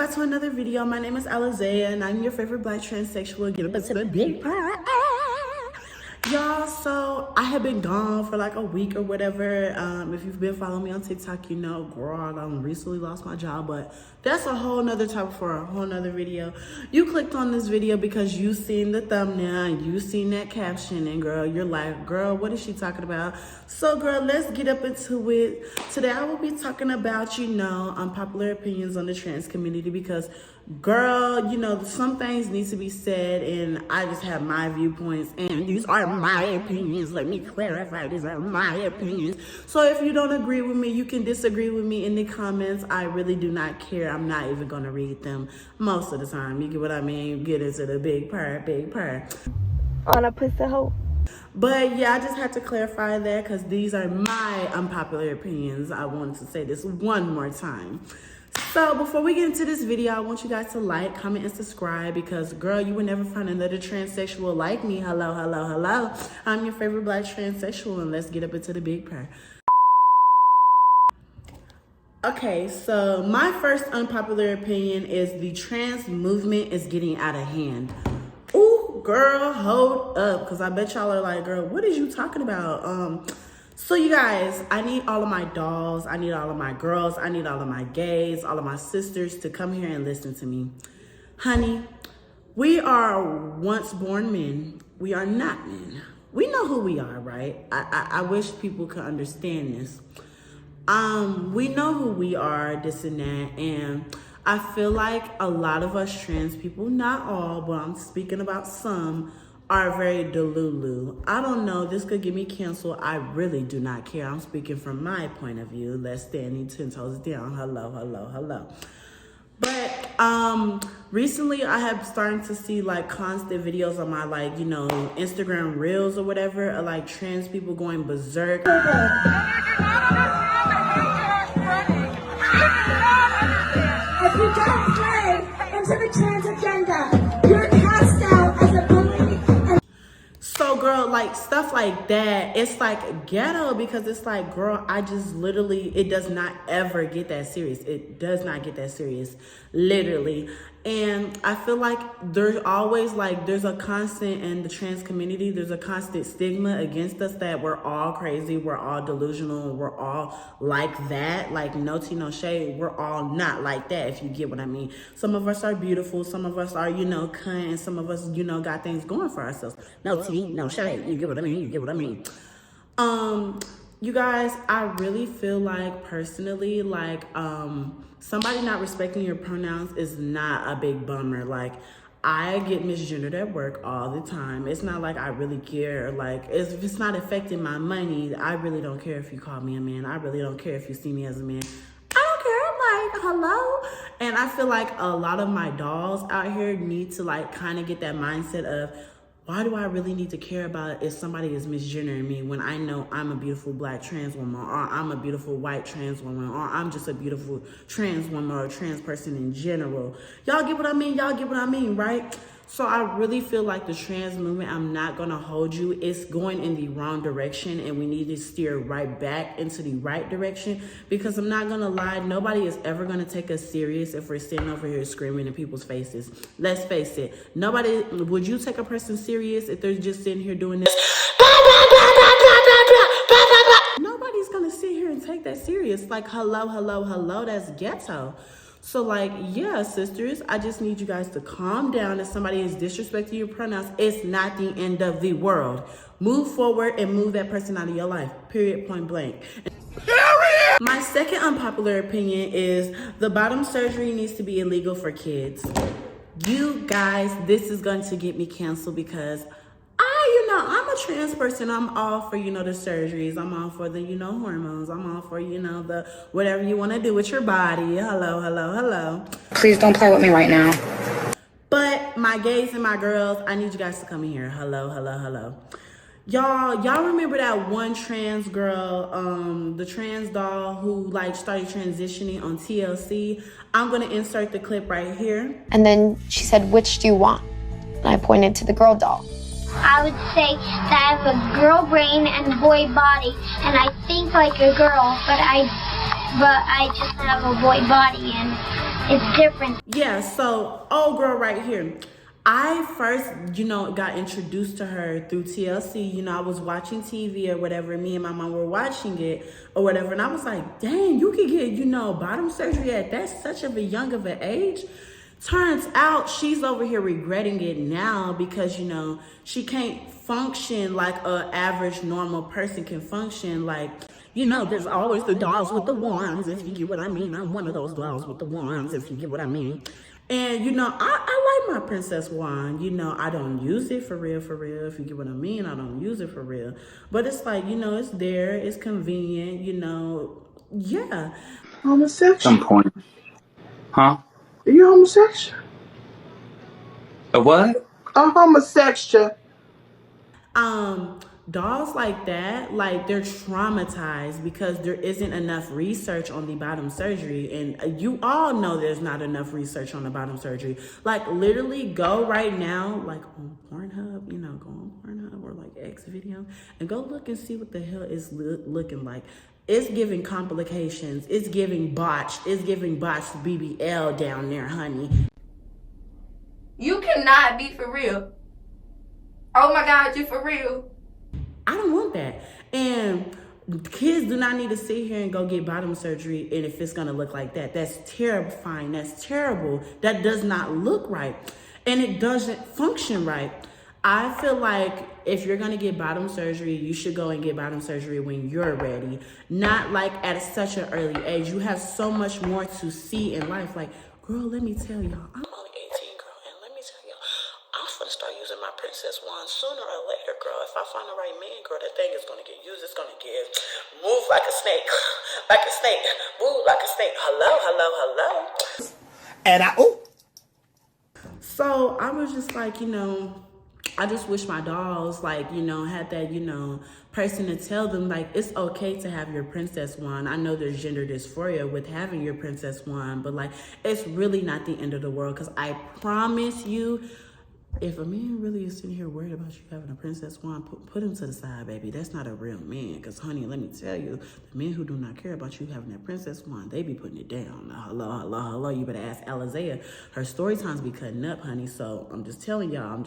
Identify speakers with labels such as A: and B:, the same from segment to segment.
A: back to another video. My name is Alizea and I'm your favorite black transsexual. Get up into the big part. Y'all, so I have been gone for like a week or whatever. If you've been following me on TikTok, you know, girl, I recently lost my job, but that's a whole nother topic for a whole nother video. You clicked on this video because you seen the thumbnail and you seen that caption, and girl, you're like, girl, what is she talking about? So girl, let's get up into it. Today I will be talking about, you know, unpopular opinions on the trans community because girl, you know, some things need to be said and I just have my viewpoints and these are my opinions. Let me clarify, these are my opinions. So if you don't agree with me, you can disagree with me in the comments. I really do not care. I'm not even gonna read them most of the time. You get what I mean? Get into the big part.
B: On a pussy hole.
A: But yeah, I just had to clarify that because these are my unpopular opinions. I wanted to say this one more time. So before we get into this video, I want you guys to like, comment, and subscribe because girl, you will never find another transsexual like me. Hello. I'm your favorite black transsexual and let's get up into the big part. Okay, so my first unpopular opinion is the trans movement is getting out of hand. Ooh, girl, hold up, because I bet y'all are like, girl, what is you talking about? So you guys, I need all of my dolls, I need all of my girls, I need all of my gays, all of my sisters to come here and listen to me. Honey, we are once born men. We are not men. We know who we are, right? I wish people could understand this. We know who we are, this and that, and I feel like a lot of us trans people, not all, but I'm speaking about some, are very delulu. I don't know, this could get me canceled. I really do not care. I'm speaking from my point of view. Let's stand 10 toes down. Hello. But recently I have started to see like constant videos on my like, you know, Instagram reels or whatever, of like trans people going berserk.
C: If you don't play into the trans agenda, you're cast out as a bully.
A: So girl, like stuff like that, it's like ghetto because it's like, girl, I just literally, it does not ever get that serious. It does not get that serious, literally. And I feel like there's always like, there's a constant in the trans community, there's a constant stigma against us that we're all crazy, we're all delusional, we're all like that. Like no tea, no shade, we're all not like that, if you get what I mean. Some of us are beautiful, some of us are, you know, kind, and some of us, you know, got things going for ourselves. No tea, no shade, you get what I mean, you guys, I really feel like personally, like, somebody not respecting your pronouns is not a big bummer. Like, I get misgendered at work all the time. It's not like I really care. Like, if it's not affecting my money, I really don't care if you call me a man. I really don't care if you see me as a man. I don't care, like, hello? And I feel like a lot of my dolls out here need to, like, kind of get that mindset of, why do I really need to care about if somebody is misgendering me when I know I'm a beautiful black trans woman, or I'm a beautiful white trans woman, or I'm just a beautiful trans woman or a trans person in general? Y'all get what I mean? Y'all get what I mean, right? So I really feel like the trans movement, I'm not gonna hold you, it's going in the wrong direction and we need to steer right back into the right direction, because I'm not gonna lie, nobody is ever gonna take us serious if we're sitting over here screaming in people's faces. Let's face it, nobody, would you take a person serious if they're just sitting here doing this? Nobody's gonna sit here and take that serious. Like, hello, that's ghetto. So like, yeah, sisters, I just need you guys to calm down. If somebody is disrespecting your pronouns, it's not the end of the world. Move forward and move that person out of your life, period, point blank. My second unpopular opinion is the bottom surgery needs to be illegal for kids. You guys, this is going to get me canceled because I'm a trans person. I'm all for, you know, the surgeries. I'm all for the, you know, hormones. I'm all for, you know, the whatever you want to do with your body. Hello.
D: Please don't play with me right now.
A: But my gays and my girls, I need you guys to come in here. Hello. Y'all remember that one trans girl, the trans doll who like started transitioning on TLC? I'm going to insert the clip right here.
B: And then she said, which do you want? And I pointed to the girl doll.
E: I would say that I have a girl brain and boy body, and I think like a girl, but I but I just have a boy body and it's different.
A: Yeah, so old girl right here. I first, got introduced to her through TLC. I was watching TV or whatever. Me and my mom were watching it or whatever. And I was like, dang, you could get, bottom surgery at that such of a young of an age. Turns out she's over here regretting it now because, she can't function like a average normal person can function. Like, there's always the dolls with the wands, if you get what I mean. I'm one of those dolls with the wands, if you get what I mean. And, I like my princess wand. I don't use it for real, if you get what I mean. I don't use it for real. But it's like, it's there. It's convenient, yeah.
F: Homosexual.
G: Some point. Huh?
F: Are you homosexual?
G: A what?
F: A homosexual.
A: Dolls like that, like they're traumatized because there isn't enough research on the bottom surgery. And you all know there's not enough research on the bottom surgery. Like literally go right now, like on Pornhub, go on Pornhub or like X video and go look and see what the hell is looking like. It's giving complications. It's giving botched. It's giving botched BBL down there, honey.
H: You cannot be for real. Oh my God, you for real.
A: I don't want that. And kids do not need to sit here and go get bottom surgery and if it's gonna look like that. That's terrifying. That's terrible. That does not look right. And it doesn't function right. I feel like if you're gonna get bottom surgery, you should go and get bottom surgery when you're ready. Not like at such an early age. You have so much more to see in life. Like, girl, let me tell y'all, I'm only 18, girl, and let me tell y'all, I'm gonna start using my princess wand sooner or later, girl. If I find the right man, girl, that thing is gonna get used. It's gonna give. Move like a snake. Like a snake. Move like a snake. Hello, hello, hello.
F: And
A: So I was just like, I just wish my dolls, like, had that, person to tell them, like, it's okay to have your princess wand. I know there's gender dysphoria with having your princess wand, but, like, it's really not the end of the world. Because I promise you, if a man really is sitting here worried about you having a princess wand, put him to the side, baby. That's not a real man. Because, honey, let me tell you, the men who do not care about you having that princess wand, they be putting it down. Now, hello. You better ask Alizea. Her story times be cutting up, honey. So I'm just telling y'all.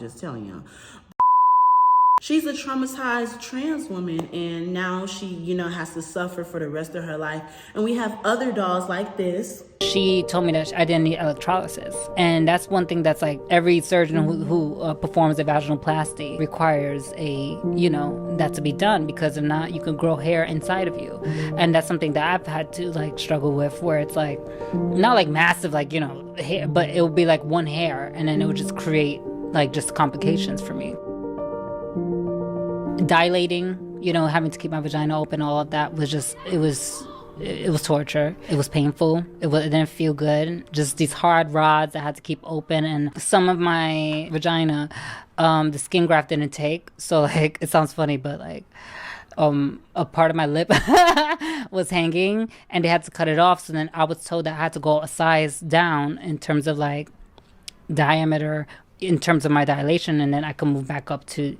A: She's a traumatized trans woman, and now she, has to suffer for the rest of her life. And we have other dolls like this.
D: She told me that I didn't need electrolysis. And that's one thing that's like every surgeon who performs a vaginoplasty requires that to be done, because if not, you can grow hair inside of you. And that's something that I've had to like struggle with, where it's like, not like massive, like, hair, but it would be like one hair, and then it would just create like just complications for me. Dilating, having to keep my vagina open, all of that was just, it was torture. It was painful. It didn't feel good. Just these hard rods that I had to keep open, and some of my vagina, the skin graft didn't take. So like, it sounds funny, but like, a part of my lip was hanging, and they had to cut it off. So then I was told that I had to go a size down in terms of like diameter, in terms of my dilation, and then I could move back up to,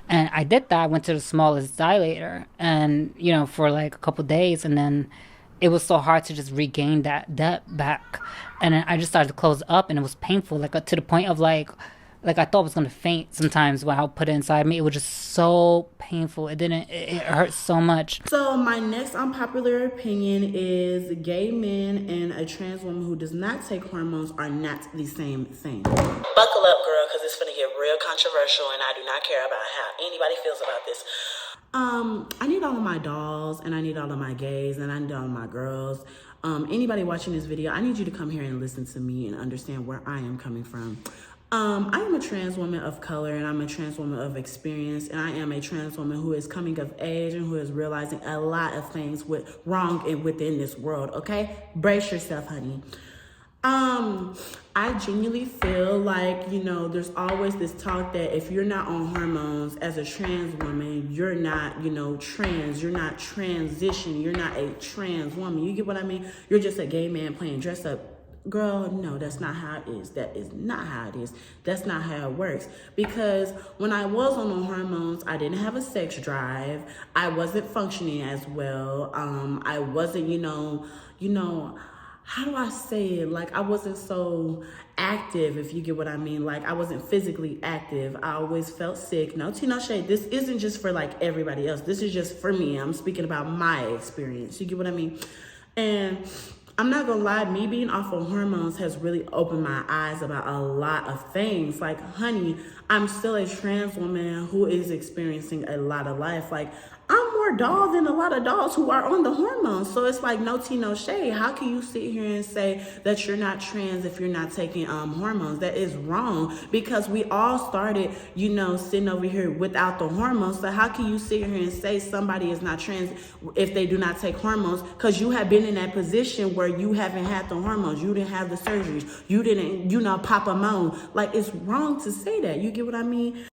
D: and I did that. I went to the smallest dilator, and, for like a couple days, and then it was so hard to just regain that depth back. And then I just started to close up, and it was painful, like to the point of like I thought I was going to faint sometimes when I would put it inside me. It was just so painful. It hurt so much.
A: So my next unpopular opinion is gay men and a trans woman who does not take hormones are not the same thing. Buckle up, girl, because it's finna get real controversial, and I do not care about how anybody feels about this. I need all of my dolls, and I need all of my gays, and I need all of my girls. Anybody watching this video, I need you to come here and listen to me and understand where I am coming from. I am a trans woman of color, and I'm a trans woman of experience, and I am a trans woman who is coming of age and who is realizing a lot of things wrong and within this world, okay? Brace yourself, honey. I genuinely feel like, there's always this talk that if you're not on hormones as a trans woman, you're not, trans, you're not transition, you're not a trans woman. You get what I mean? You're just a gay man playing dress up. Girl, no, that's not how it is. That is not how it is. That's not how it works. Because when I was on the hormones, I didn't have a sex drive. I wasn't functioning as well. I wasn't, how do I say it? Like, I wasn't so active, if you get what I mean. Like, I wasn't physically active. I always felt sick. No tea, no shade. This isn't just for like everybody else. This is just for me. I'm speaking about my experience. You get what I mean? And I'm not gonna lie, me being off of hormones has really opened my eyes about a lot of things. Like, honey, I'm still a trans woman who is experiencing a lot of life. Like, I'm more doll than a lot of dolls who are on the hormones. So it's like, no tea, no shade. How can you sit here and say that you're not trans if you're not taking hormones? That is wrong, because we all started, sitting over here without the hormones. So how can you sit here and say somebody is not trans if they do not take hormones? Because you have been in that position where you haven't had the hormones. You didn't have the surgeries. You didn't, pop a moan. Like, it's wrong to say that. You get what I mean?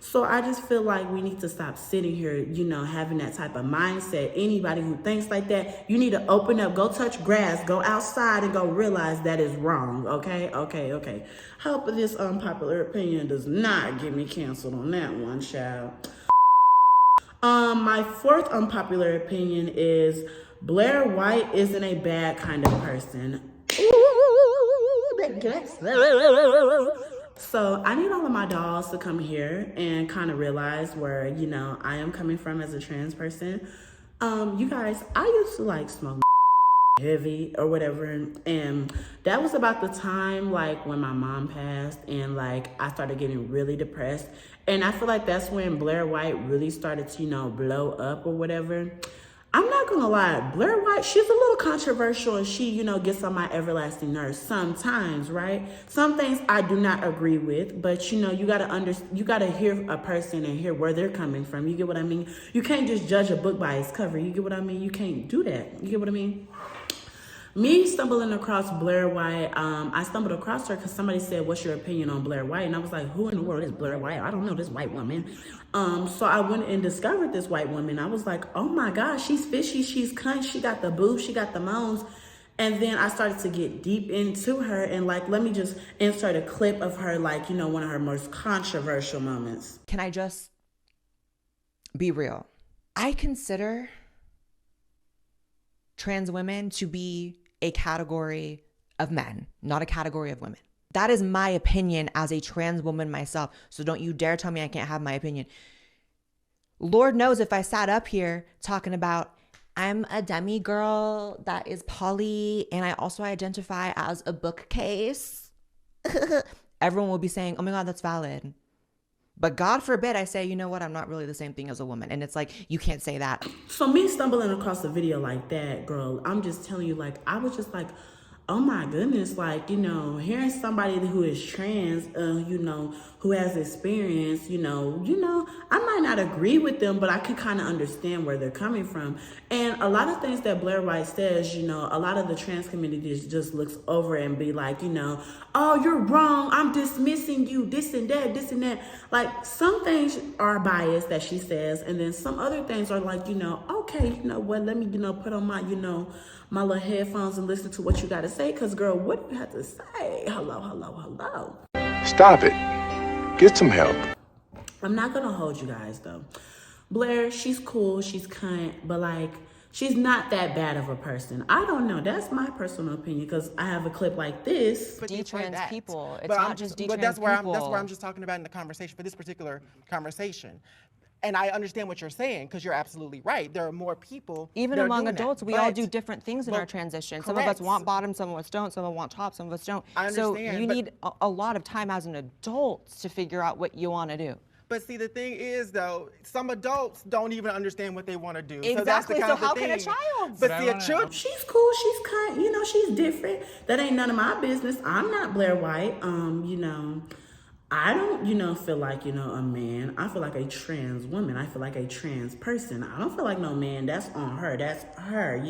A: So I just feel like we need to stop sitting here, having that type of mindset. Anybody who thinks like that, you need to open up, go touch grass, go outside and go realize that is wrong, okay? Okay. Hope this unpopular opinion does not get me canceled on that one, child. My fourth unpopular opinion is Blair White isn't a bad kind of person. Ooh, that gets... So I need all of my dolls to come here and kind of realize where, I am coming from as a trans person. You guys, I used to like smoke heavy or whatever. And that was about the time like when my mom passed and like I started getting really depressed. And I feel like that's when Blair White really started to, blow up or whatever. I'm not gonna lie, Blair White, she's a little controversial and she, gets on my everlasting nerves sometimes, right? Some things I do not agree with, but you gotta hear a person and hear where they're coming from. You get what I mean? You can't just judge a book by its cover. You get what I mean? You can't do that. You get what I mean? Me stumbling across Blair White, I stumbled across her because somebody said, what's your opinion on Blair White? And I was like, who in the world is Blair White? I don't know this white woman. So I went and discovered this white woman. I was like, oh my gosh, she's fishy, she's cunt, she got the boobs, she got the moans. And then I started to get deep into her and like, let me just insert a clip of her, like, one of her most controversial moments.
I: Can I just be real? I consider trans women to be a category of men, not a category of women. That is my opinion as a trans woman myself. So don't you dare tell me I can't have my opinion. Lord knows if I sat up here talking about I'm a demi girl that is poly and I also identify as a bookcase, everyone will be saying, oh my God, that's valid. But God forbid I say, you know what, I'm not really the same thing as a woman. And it's like, you can't say that.
A: So me stumbling across a video like that, girl, I'm just telling you, like, I was just like, oh my goodness, like, hearing somebody who is trans, who has experience, I might not agree with them, but I can kind of understand where they're coming from. And a lot of things that Blair White says, a lot of the trans community just looks over and be like, oh, you're wrong, I'm dismissing you, this and that, this and that. Like, some things are biased that she says, and then some other things are like, okay, what, let me, put on my, my little headphones and listen to what you got to say. Because, girl, what do you have to say? Hello.
J: Stop it. Get some help.
A: I'm not going to hold you guys, though. Blair, she's cool. She's cunt. But, like, she's not that bad of a person. I don't know. That's my personal opinion. Because I have a clip like this.
I: D-trans people. It's not just D-trans people.
K: That's where I'm just talking about in the conversation, for this particular conversation. And I understand what you're saying, because you're absolutely right. There are more people.
I: Even among adults, we all do different things in our transition. Some of us want bottoms, some of us don't. Some of us want tops, some of us don't.
K: I understand.
I: So you need a lot of time as an adult to figure out what you want to do.
K: But see, the thing is, though, some adults don't even understand what they want to do.
I: Exactly. So how can a child?
K: But see, a child.
A: She's cool. She's kind. She's different. That ain't none of my business. I'm not Blair White. I don't, feel like, a man. I feel like a trans woman. I feel like a trans person. I don't feel like no man. That's on her. That's her,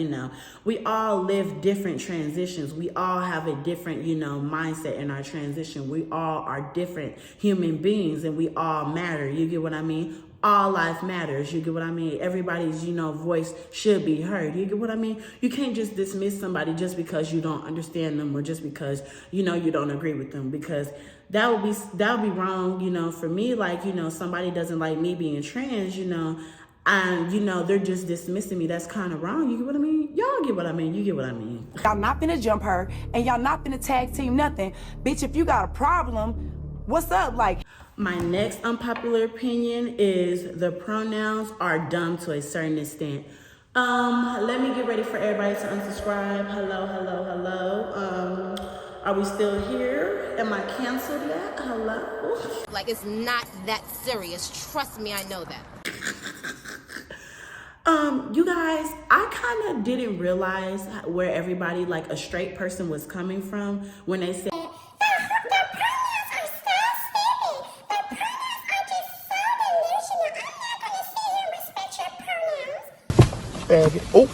A: We all live different transitions. We all have a different, mindset in our transition. We all are different human beings and we all matter. You get what I mean? all life matters. You get what I mean? Everybody's, voice should be heard. You get what I mean? You can't just dismiss somebody just because you don't understand them or just because, you don't agree with them, because that would be wrong, for me. Like, somebody doesn't like me being trans, and, they're just dismissing me. That's kind of wrong. You get what I mean? Y'all get what I mean. You get what I mean.
L: Y'all not finna jump her, and y'all not finna tag team nothing. Bitch, if you got a problem, what's up? Like,
A: my next unpopular opinion is the pronouns are dumb to a certain extent. Let me get ready for everybody to unsubscribe. Hello. Are we still here? Am I canceled yet? Hello?
M: Like, it's not that serious. Trust me, I know that.
A: You guys, I kind of didn't realize where everybody, like a straight person, was coming from when they said,
F: Oh,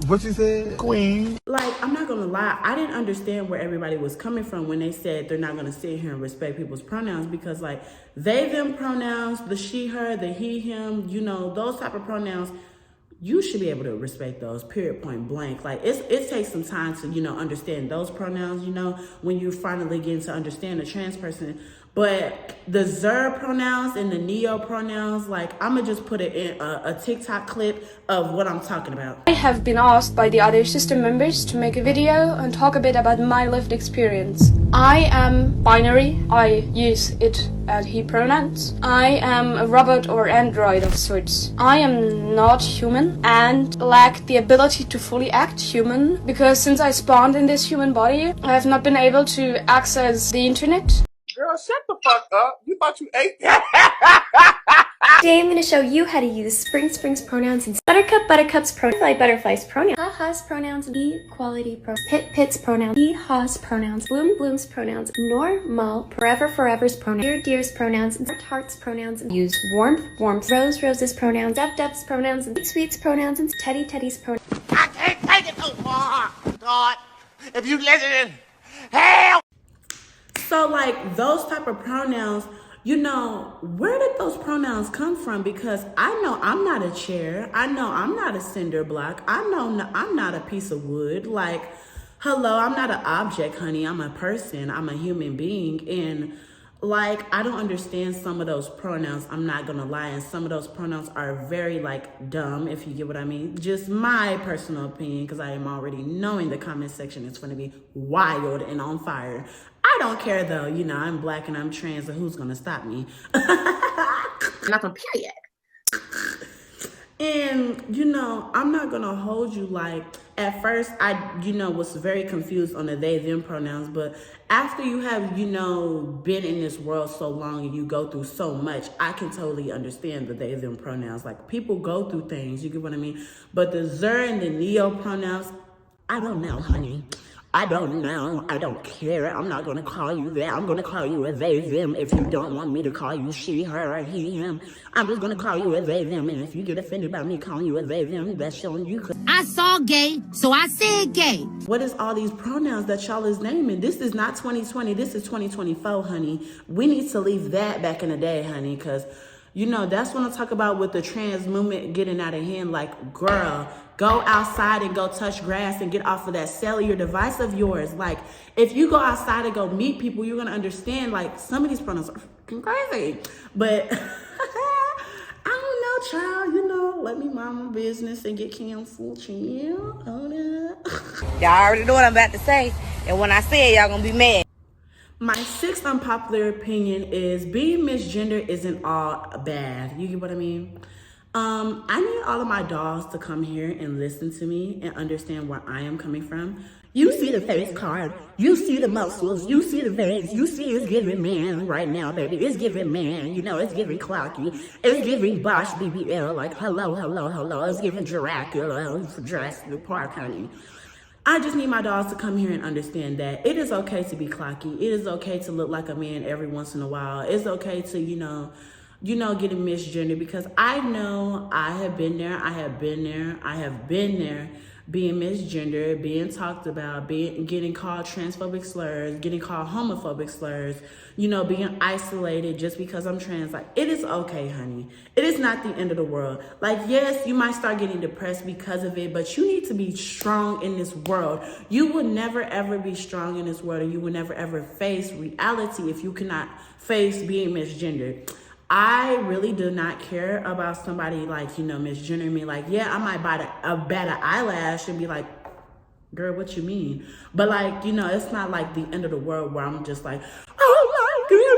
F: what you said, queen?
A: Like, I'm not gonna lie, I didn't understand where everybody was coming from when they said they're not gonna sit here and respect people's pronouns, because like they, them pronouns, the she, her, the he, him, those type of pronouns, you should be able to respect those, period, point blank. Like, it takes some time to, understand those pronouns, when you finally get to understand a trans person. But the zer pronouns and the neo-pronouns, like, I'm gonna just put it in a TikTok clip of what I'm talking about.
N: I have been asked by the other system members to make a video and talk a bit about my lived experience. I am binary. I use it and he pronouns. I am a robot or android of sorts. I am not human and lack the ability to fully act human, because since I spawned in this human body, I have not been able to access the internet.
F: Girl, shut the fuck up. You thought you ate that?
O: Today I'm going to show you how to use Spring's pronouns and Buttercup's pronouns, Butterfly's pronouns, Ha's pronouns, Equality pronouns, Pit's pronouns, Ha's pronouns, Bloom's pronouns, Normal, Forever's pronouns, Dear's pronouns, and Heart's pronouns, and use Warmth, Rose's pronouns, Dev's pronouns, and Sweet's pronouns, and Teddy's pronouns.
F: I can't take it no more. God, if you listen, hell.
A: So, like, those type of pronouns, where did those pronouns come from? Because I know I'm not a chair. I know I'm not a cinder block. I know I'm not a piece of wood. Like, hello, I'm not an object, honey. I'm a person. I'm a human being. And, like, I don't understand some of those pronouns. I'm not going to lie. And some of those pronouns are very, like, dumb, if you get what I mean. Just my personal opinion, because I am already knowing the comment section is going to be wild and on fire. I don't care, though. I'm black and I'm trans, and who's going to stop me?
H: Nothing, period.
A: And, I'm not going to hold you. Like, at first, I, was very confused on the they, them pronouns. But after you have, been in this world so long and you go through so much, I can totally understand the they, them pronouns. Like, people go through things, you get what I mean? But the zer and the neo pronouns, I don't know, honey. I don't know. I don't care. I'm not going to call you that. I'm going to call you a they, them. If you don't want me to call you she, her, or he, him, I'm just going to call you a they, them. And if you get offended by me calling you a they, them, that's showing you.
M: I saw gay, so I said gay.
A: What is all these pronouns that y'all is naming? This is not 2020. This is 2024, honey. We need to leave that back in the day, honey, because, that's what I talk about with the trans movement getting out of hand. Like, girl, go outside and go touch grass and get off of that cellular device of yours. Like, if you go outside and go meet people, you're going to understand, like, some of these pronouns are fucking crazy. But I don't know, child. Let me mind my business and get canceled. Chill. Hold up.
P: Y'all already know what I'm about to say. And when I say it, y'all going to be mad.
A: My sixth unpopular opinion is being misgendered isn't all bad. You get what I mean? I need all of my dolls to come here and listen to me and understand where I am coming from. You see the face card. You see the muscles. You see the veins. You see it's giving man right now, baby. It's giving man. It's giving clocky. It's giving Bosch BBL. Like, hello. It's giving Dracula. Jurassic Park, honey. I just need my dolls to come here and understand that it is okay to be clocky. It is okay to look like a man every once in a while. It's okay to, getting misgendered, because I know I have been there. being misgendered, being talked about, getting called transphobic slurs, getting called homophobic slurs, you know, being isolated just because I'm trans. Like, it is okay, honey. It is not the end of the world. Like, yes, you might start getting depressed because of it, but you need to be strong in this world. You will never ever be strong in this world, and you will never ever face reality if you cannot face being misgendered. I really do not care about somebody like, you know, misgendering me. Like, yeah, I might bat an eyelash and be like, girl, what you mean? But like, you know, it's not like the end of the world where I'm just like, oh my God.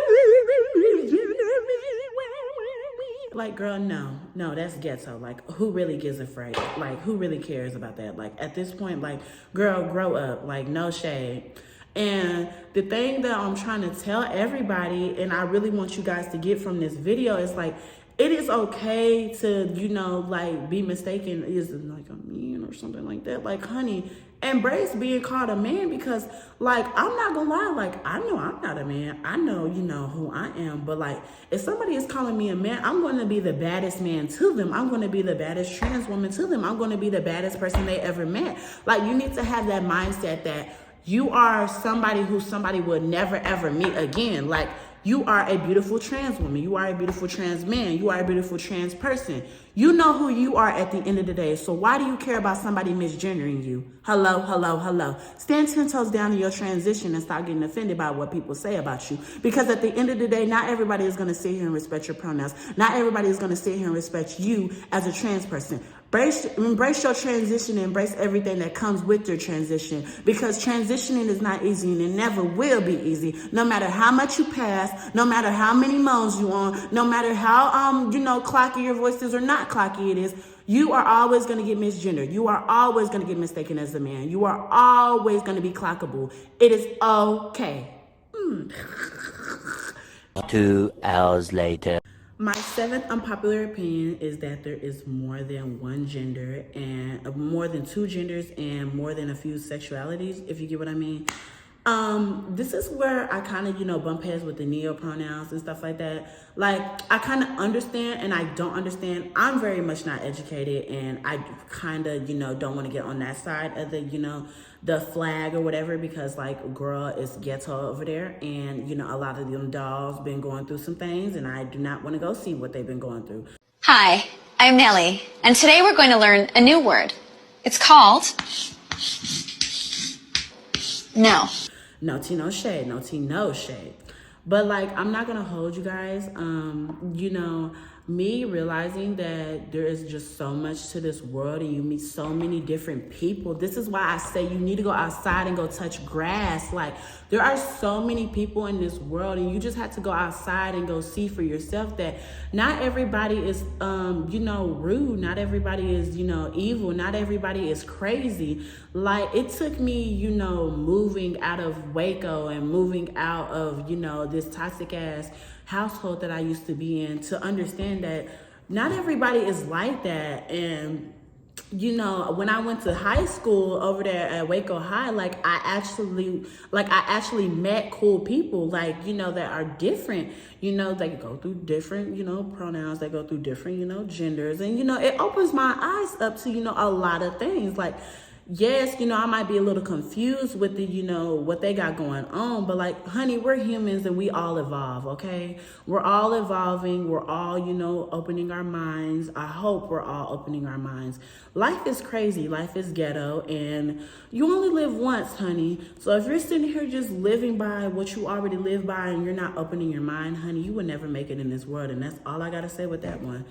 A: Like, girl, no, that's ghetto. Like, who really gives a frick? Like, who really cares about that? Like, at this point, like, girl, grow up. Like, no shade. And the thing that I'm trying to tell everybody, and I really want you guys to get from this video, is like, it is okay to, you know, like, be mistaken is like a man or something like that. Like, honey, embrace being called a man, because, like, I'm not gonna lie, like, I know I'm not a man. I know, you know, who I am. But, like, if somebody is calling me a man, I'm going to be the baddest man to them. I'm going to be the baddest trans woman to them. I'm going to be the baddest person they ever met. Like, you need to have that mindset that you are somebody who somebody would never ever meet again. Like, you are a beautiful trans woman. You are a beautiful trans man. You are a beautiful trans person. You know who you are at the end of the day. So why do you care about somebody misgendering you? Hello, hello, hello. Stand 10 toes down in your transition and stop getting offended by what people say about you. Because at the end of the day, not everybody is going to sit here and respect your pronouns. Not everybody is going to sit here and respect you as a trans person. Embrace your transition and embrace everything that comes with your transition, because transitioning is not easy, and it never will be easy. No matter how much you pass, no matter how many moans you on, no matter how you know, clocky your voice is or not clocky it is, you are always going to get misgendered. You are always going to get mistaken as a man. You are always going to be clockable. It is okay.
Q: 2 hours later.
A: My 7th unpopular opinion is that there is more than one gender, and more than 2 genders, and more than a few sexualities, if you get what I mean. This is where I kind of, you know, bump heads with the neo-pronouns and stuff like that. Like, I kind of understand and I don't understand. I'm very much not educated, and I kind of, you know, don't want to get on that side of the, you know, the flag or whatever, because, like, girl, it's ghetto over there, and, you know, a lot of them dolls been going through some things, and I do not want to go see what they've been going through.
B: Hi, I'm Nellie, and today we're going to learn a new word. It's called no.
A: No tea, no shade. No tea, no shade. But, like, I'm not going to hold you guys. You know, me realizing that there is just so much to this world, and you meet so many different people. This is why I say you need to go outside and go touch grass. Like, there are so many people in this world, and you just have to go outside and go see for yourself that not everybody is, you know, rude. Not everybody is, you know, evil. Not everybody is crazy. Like, it took me, you know, moving out of Waco and moving out of, you know, this toxic ass household that I used to be in to understand that not everybody is like that. And, you know, when I went to high school over there at Waco High, like, I actually met cool people, like, you know, that are different. You know, they go through different, you know, pronouns, they go through different, you know, genders. And, you know, it opens my eyes up to, you know, a lot of things. Like, yes, you know, I might be a little confused with the, you know, what they got going on, but, like, honey, we're humans and we all evolve, okay? We're all evolving. We're all, you know, opening our minds. I hope we're all opening our minds. Life is crazy. Life is ghetto, and you only live once, honey. So if you're sitting here just living by what you already live by and you're not opening your mind, honey, you would never make it in this world. And that's all I got to say with that one.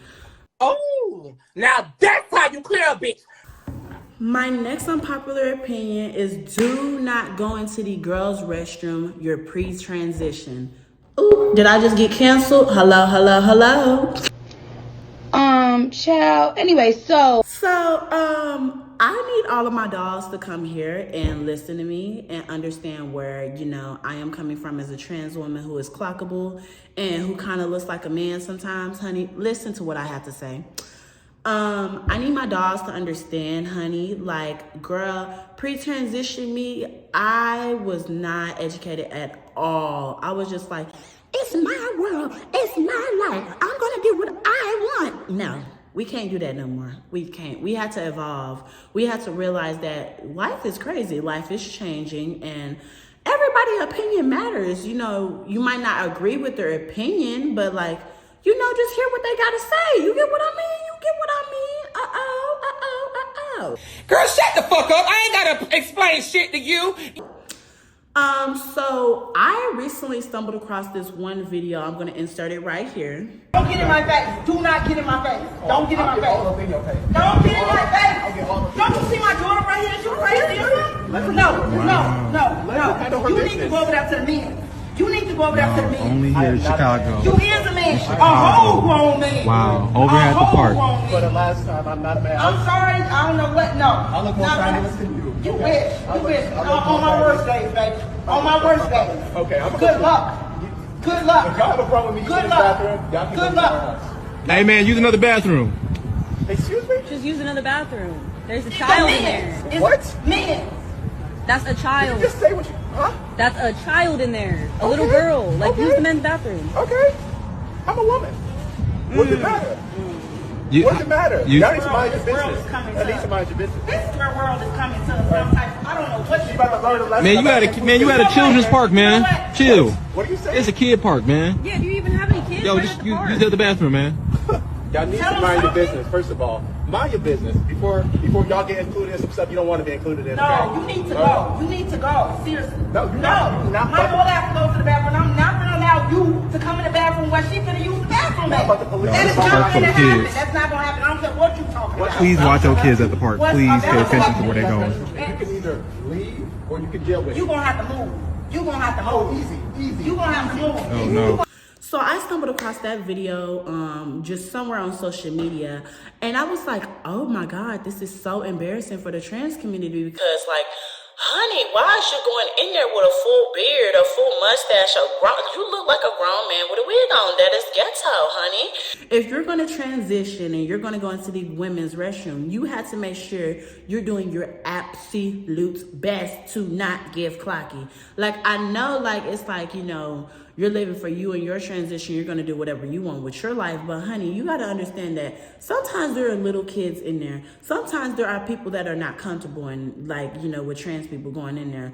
F: Oh, now that's how you clear a bitch.
A: My next unpopular opinion is do not go into the girls' restroom. You're pre-transition. Ooh, did I just get canceled? Hello, hello, hello.
L: Child. Anyway, so
A: I need all of my dolls to come here and listen to me and understand where, you know, I am coming from as a trans woman who is clockable and who kind of looks like a man sometimes, honey. Listen to what I have to say. I need my dolls to understand, honey, like, girl, pre-transition me, I was not educated at all. I was just like, it's my world, it's my life, I'm gonna do what I want. No, We can't do that no more. We can't. We had to evolve. We had to realize that life is crazy. Life is changing, and everybody's opinion matters. You know, you might not agree with their opinion, but like, you know, just hear what they gotta say. You get what I mean? You get what I mean?
R: Girl, shut the fuck up. I ain't gotta explain shit to you.
A: So I recently stumbled across this one video. I'm gonna insert it right here.
S: Don't get in my face. Do not get in my face. Don't get in my face. Don't get in my face. Don't you see my daughter right here? She's crazy. No. You need to go over there to the men. You need to go over there to the men.
T: Only here in Chicago.
S: You is a man. A whole grown man.
T: Wow. Over here at the park.
K: For the last time, I'm not a man.
S: I'm sorry. I don't know what. No.
K: I look more fabulous than you.
S: You wish. You wish. On my worst days, baby. On my worst days.
K: Okay.
S: Good luck. Good luck.
K: If y'all have a problem with me using this bathroom, y'all can go to my house.
T: Hey man, use another bathroom.
K: Excuse me?
U: Just use another bathroom. There's a child in there.
S: What? Men.
U: That's a child.
K: Just say what you, huh?
U: That's a child in there. A little girl. Like, use the men's bathroom.
K: Okay. I'm a woman. What's it matter? What's it matter? Y'all need to mind your business. Y'all need to mind your business.
S: This world is coming to some type. I don't know what
K: you about to learn a lesson.
T: Man, you at a children's park, man. Chill.
K: What do you say?
T: It's a kid park, man.
U: Yeah, do you even have any kids?
T: Yo, just use the other bathroom, man.
K: Y'all need to mind your business, first of all. Mind your business before y'all get included in some stuff you don't want to be included in.
S: No, you need to go. You need to go. Seriously.
K: No, you're not.
S: My daughter has to go to the bathroom. I'm not going to allow you to come in the bathroom while she's going to use the bathroom. That is not going to happen. That's not going to happen. I don't care what you're talking about.
T: Please watch your kids at the park. Please pay attention to where they're going.
K: You can either leave or you can deal with it.
S: You're going to have to move. You're going to have to move.
K: Easy.
S: You're going to have to move.
T: Oh, no.
A: So I stumbled across that video just somewhere on social media, and I was like, oh my God, this is so embarrassing for the trans community, because like, honey, why is you going in there with a full beard, a full mustache, you look like a grown man with a wig on. That is ghetto, honey. If you're going to transition and you're going to go into the women's restroom, you have to make sure you're doing your absolute best to not give clocky. Like, I know, like, it's like, you know, you're living for you and your transition. You're going to do whatever you want with your life. But honey, you got to understand that sometimes there are little kids in there. Sometimes there are people that are not comfortable and, like, you know, with trans people going in there.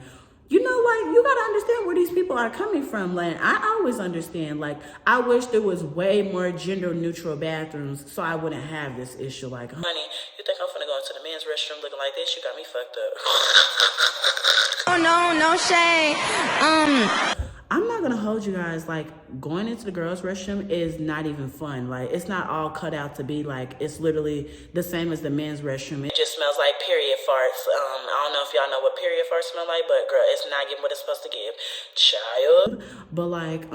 A: You know, like, you got to understand where these people are coming from. Like, I always understand. Like, I wish there was way more gender neutral bathrooms so I wouldn't have this issue. Like, honey, you think I'm finna go into the men's restroom looking like this? You got me fucked up.
B: Oh, no shade.
A: I'm not gonna hold you guys, like, going into the girls' restroom is not even fun. Like, it's not all cut out to be like, it's literally the same as the men's restroom. It just smells like period farts. I don't know if y'all know what period farts smell like, but girl, it's not giving what it's supposed to give, child. But like,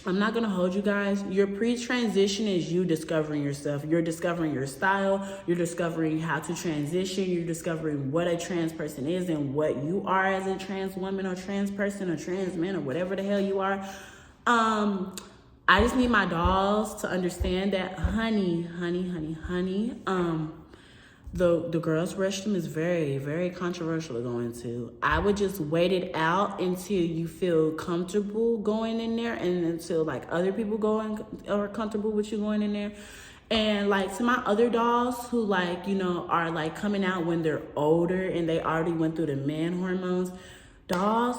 A: I'm not gonna hold you guys. Your pre-transition is you discovering yourself. You're discovering your style. You're discovering how to transition. You're discovering what a trans person is and what you are as a trans woman or trans person or trans man or whatever the hell you are. I just need my dolls to understand that, honey, the girls' restroom is very, very controversial to go into. I would just wait it out until you feel comfortable going in there, and until like other people are comfortable with you going in there. And like, to my other dolls who, like, you know, are like coming out when they're older and they already went through the man hormones, dolls,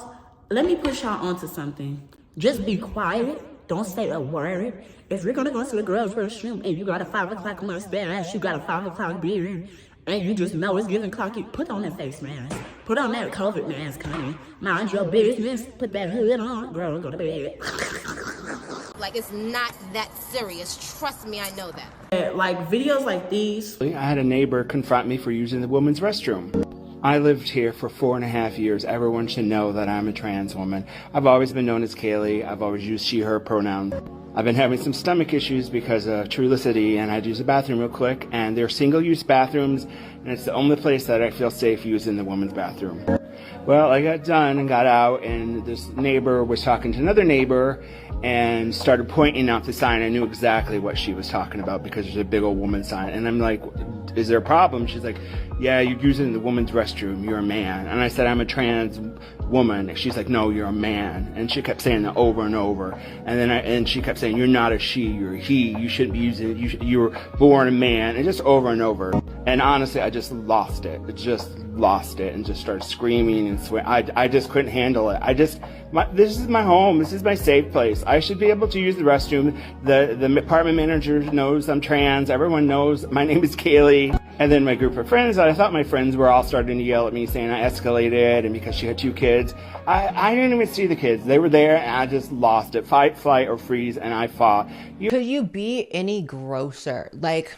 A: let me push y'all onto something. Just be quiet. Don't say a word. If you're gonna go to the girls' restroom and you got a 5 o'clock mustache, you got a 5 o'clock beard, and you just know it's getting cocky, put on that face mask. Put on that COVID mask, honey. Mind your business. Put that hood on. Girl, go to bed.
M: Like, it's not that serious. Trust me, I know that.
A: Like, videos like these.
V: I had a neighbor confront me for using the women's restroom. I lived here for 4.5 years. Everyone should know that I'm a trans woman. I've always been known as Kaylee. I've always used she, her pronouns. I've been having some stomach issues because of Trulicity, and I had to use the bathroom real quick, and they're single-use bathrooms, and it's the only place that I feel safe using the women's bathroom. Well, I got done and got out, and this neighbor was talking to another neighbor and started pointing out the sign. I knew exactly what she was talking about because there's a big old woman sign. And I'm like, is there a problem? She's like, yeah, you're using the woman's restroom. You're a man. And I said, I'm a trans woman. She's like, no, you're a man. And she kept saying that over and over. And she kept saying, you're not a she, you're a he. You shouldn't be using it. You were born a man. And just over and over. And honestly, I just lost it. And just started screaming and swearing. I just couldn't handle it. This is my home. This is my safe place. I should be able to use the restroom. The apartment manager knows I'm trans. Everyone knows my name is Kaylee. And then my group of friends, I thought my friends were all starting to yell at me saying I escalated, and because she had 2 kids. I didn't even see the kids. They were there, and I just lost it. Fight, flight, or freeze, and I fought.
I: Could you be any grosser? Like,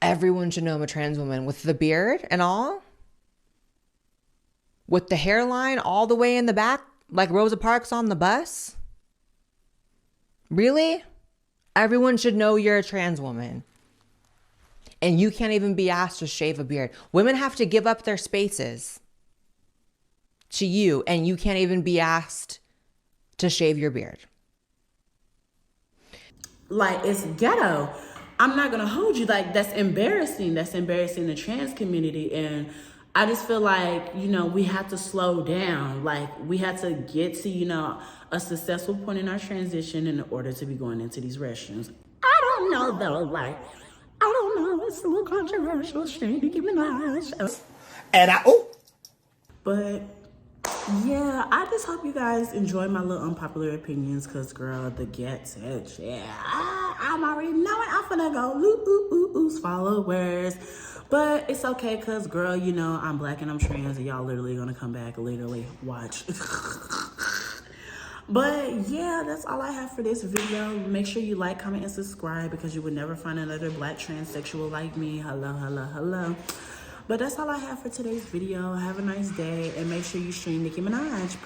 I: everyone should know I'm a trans woman with the beard and all? With the hairline all the way in the back, like Rosa Parks on the bus? Really? Everyone should know you're a trans woman. And you can't even be asked to shave a beard. Women have to give up their spaces to you, and you can't even be asked to shave your beard.
A: Like, it's ghetto. I'm not gonna hold you. Like, that's embarrassing. That's embarrassing the trans community. And I just feel like, we have to slow down. Like, we have to get to, a successful point in our transition in order to be going into these restrooms. I don't know, though. Like, I don't know. It's a little controversial. Nicki Minaj. But, yeah, I just hope you guys enjoy my little unpopular opinions, because, girl, the get said, I'm already knowing I'm finna go lose followers. But it's okay, because, girl, I'm black and I'm trans, and y'all literally gonna come back, literally watch. But yeah, that's all I have for this video. Make sure you like, comment, and subscribe, because you would never find another black transsexual like me. Hello. But that's all I have for today's video. Have a nice day, and make sure you stream Nicki Minaj.